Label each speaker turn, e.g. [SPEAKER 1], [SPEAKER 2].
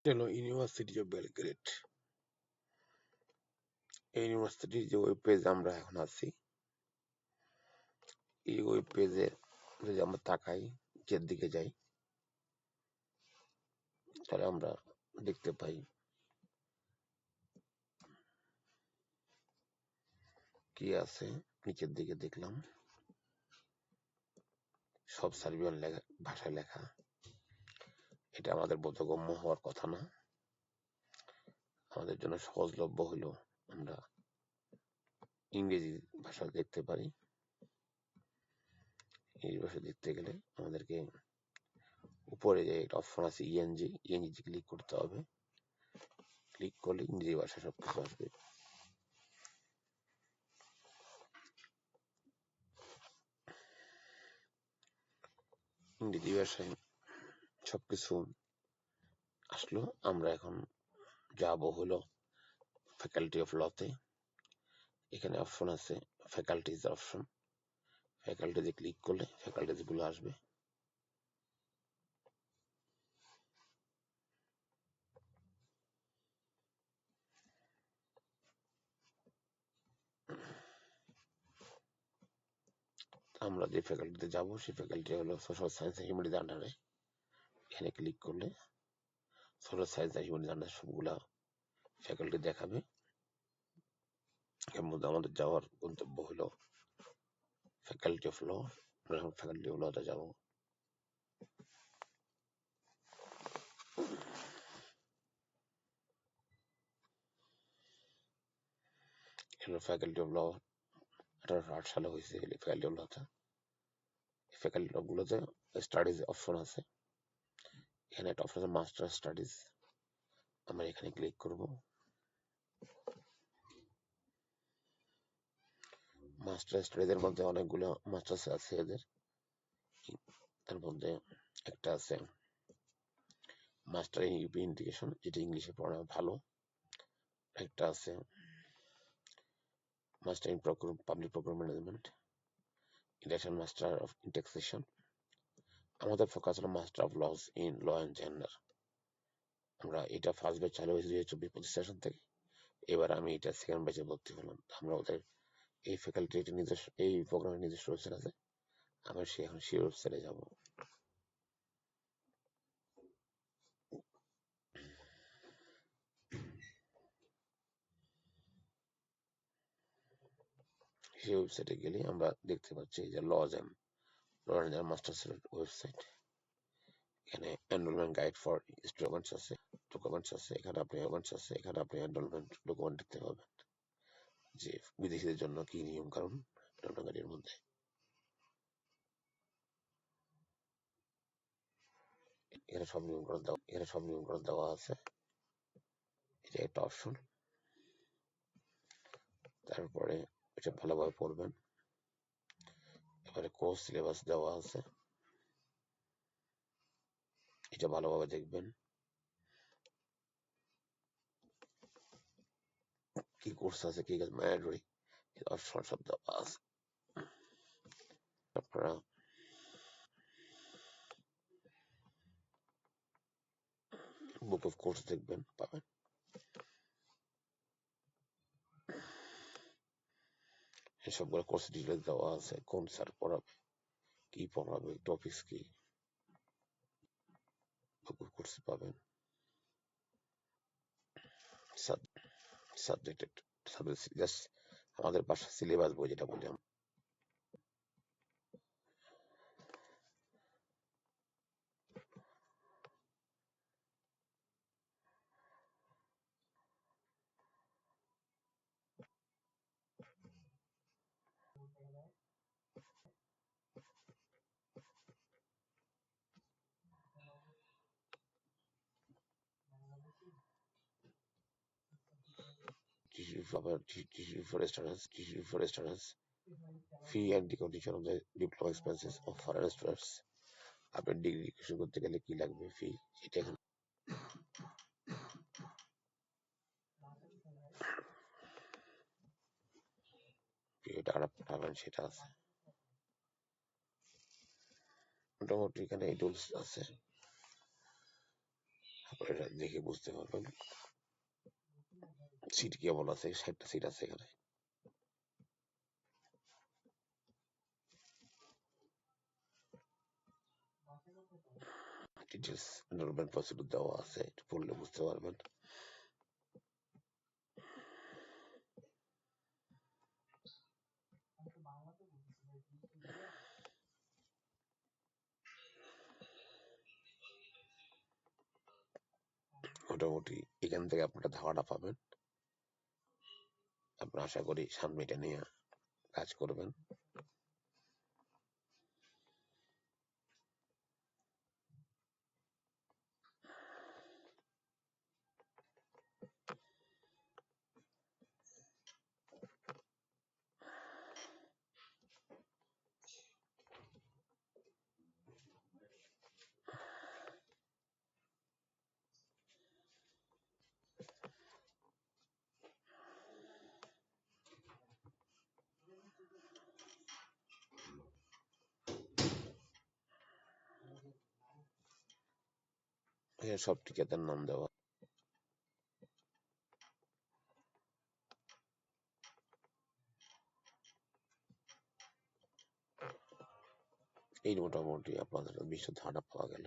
[SPEAKER 1] হলো university of Belgrade. এই ইউনিভার্সিটির যে ওয়েব পেজ আমরা এখন আছি, এই ওয়েব পেজে যদি আমরা তাকাই, নিচের দিকে যাই, তাহলে আমরা দেখতে পাই কি আছে। নিচের দিকে দেখলাম সব সার্বিয়ান ভাষায় লেখা। এটা আমাদের বোধগম্য হওয়ার কথা না। আমাদের জন্য সহজলভ্য হলো আমরা ইংরেজি ভাষা দেখতে পারি। ইংরেজি ভাষা দেখতে গেলে আমাদেরকে উপরে যে একটা অপশন আছে ইএনজি ক্লিক করতে হবে। ক্লিক করলে ইংরেজি ভাষা সবকিছু আসবে। ইংরেজি ভাষায় সবকিছু আসলো। আমরা এখন যাব হলো ফ্যাকাল্টি অফ লতে। এখানে অপশন আছে ফ্যাকাল্টিজ অপশন। ফ্যাকাল্টিতে ক্লিক করলে ফ্যাকাল্টিজ গুলো আসবে। আমরা যে ফ্যাকাল্টিতে যাব সেই ফ্যাকাল্টি হলো সোশ্যাল সায়েন্স এন্ড হিউম্যানিটিজ আন্ডারে। এখানে ক্লিক করলে সোশ্যাল সায়েন্স এন্ড হিউম্যানিটিজ আন্ডারে সবগুলা ফ্যাকাল্টি দেখাবে। এর মধ্যে আমাদের যাওয়ার গন্তব্য হলো ফ্যাকাল্টি অফ ল। আমরা এখন ফ্যাকাল্টি অফ লতে যাব। ফ্যাকাল্টি অফ ল 1808 সালে হয়েছে ফ্যাকাল্টি অফ লতে। ফ্যাকাল্টি অফ গুলোতে স্টাডিজ অপশন আছে। এখানে একটা অপশন আছে মাস্টার স্টাডিজ। আমরা এখানে ক্লিক করব। মাস্টার স্টাডিজ এর মধ্যে অনেকগুলো মাস্টার্স আছে এদের। তার মধ্যে একটা আছে মাস্টার ইন ইউপি ইন্টিগ্রেশন, যেটা ইংলিশে পড়া ভালো। একটা আছে master in public procurement management, international master of in taxation. আমাদের ফোকাস হলো master of laws in law and gender. আমরা এটা ফার্স্ট ব্যাচ চালু হয়েছে 2024-25 সেশন থেকে। এবার আমি এটা সেকেন্ড ব্যাচে ভর্তি হলাম। আমরা ওদের এই ফ্যাকাল্টির নিজস্ব এই প্রোগ্রামের নিজস্ব ওয়েবসাইট আছে। আমরা এখন সেই ওয়েবসাইটে যাব। সেই ওয়েবসাইটে গেলে আমরা দেখতে পাচ্ছি যে লজ এন্ড মাস্টার্স ওয়েবসাইট। এখানে এনরোলমেন্ট গাইড ফর স্টুডেন্টস আছে, ডকুমেন্টস আছে। এখানে আপনি ডকুমেন্টস আছে, এখানে আপনি এনরোলমেন্ট ডকুমেন্ট দেখতে পাবেন যে বিদেশিদের জন্য কি নিয়ম কানুন এনরোলমেন্ট গাইডের মধ্যে। এখানে সব নিয়ম কানুন দেওয়া আছে। এটা একটা অপশন। তারপরে এটা ভালোভাবে পড়বেন। এবারে কোর্স সিলেবাস দেওয়া আছে, এটা ভালোভাবে দেখবেন। কি কোর্স আছে, কি ম্যান্ডেটরি অপশন সব দেওয়া আছে। আপনারা বুক অফ কোর্স দেখবেন, পাবেন। সবগুলো কোর্স ডিটেলস দেওয়া আছে, কোন স্যার পড়াবে, কি পড়াবে, টপিকস কি, বুক অফ কোর্স পাবেন। সাবজেক্টেড জাস্ট আমাদের বাসা সিলেবাস বই যেটা বলি আমরা। for students, fee and the condition of the diploma expenses of foreign students. আপনার ডিগ্রি শুরু করতে গেলে কি লাগবে, ফি, সেটা এখানে টাকাটা পাঠাবেন সেটা আছে। মোটামুটি এখানে এই টুলস আছে। এটা দেখে বুঝতে পারবেন সিট কেবল আছে, 60টা সিট আছে এখানে। ডিটেলস এনরোলমেন্ট প্রসিডিউর দেওয়া আছে, একটু পড়লে বুঝতে পারবেন। মোটামুটি এখান থেকে আপনারা ধারণা পাবেন। আপনারা আশা করি সামনে এটা নিয়ে কাজ করবেন। এখানে সব টিকাদার নাম দেওয়া। এই মোটামুটি আপনাদের বিশ্ব ধারণা পাওয়া গেল।